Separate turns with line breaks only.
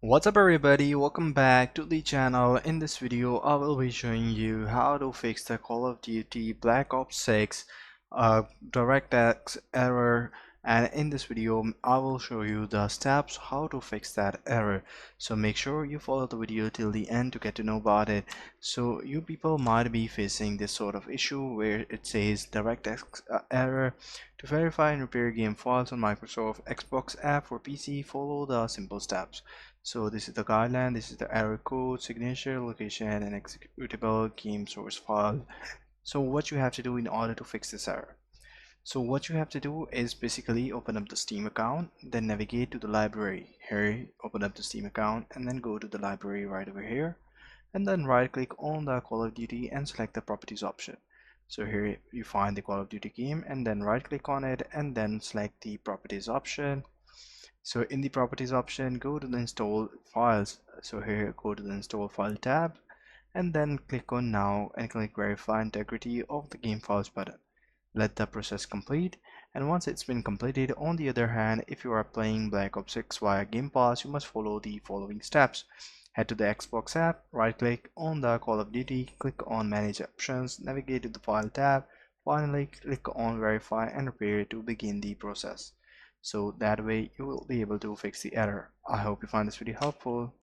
What's up everybody, welcome back to the channel. In this video I will be showing you how to fix the Call of Duty Black Ops 6 DirectX error, and in this video I will show you the steps how to fix that error. So make sure you follow the video till the end to get to know about it. So you people might be facing this sort of issue where it says DirectX error. To verify and repair game files on Microsoft Xbox app for PC, follow the simple steps. So this is the guideline, this is the error code, signature, location, and executable game source file. So what you have to do in order to fix this error. So what you have to do is basically open up the Steam account, then navigate to the library. Here, open up the Steam account and then go to the library right over here. And then right click on the Call of Duty and select the properties option. So here you find the Call of Duty game and then right click on it and then select the properties option. So in the properties option, go to the install files. So here go to the install file tab and then click on now and click verify integrity of the game files button. Let the process complete, and once it's been completed, on the other hand, if you are playing Black Ops 6 via Game Pass, you must follow the following steps. Head to the Xbox app, right click on the Call of Duty, click on manage options, navigate to the file tab, finally click on verify and repair to begin the process. So that way you will be able to fix the error. I hope you find this video helpful.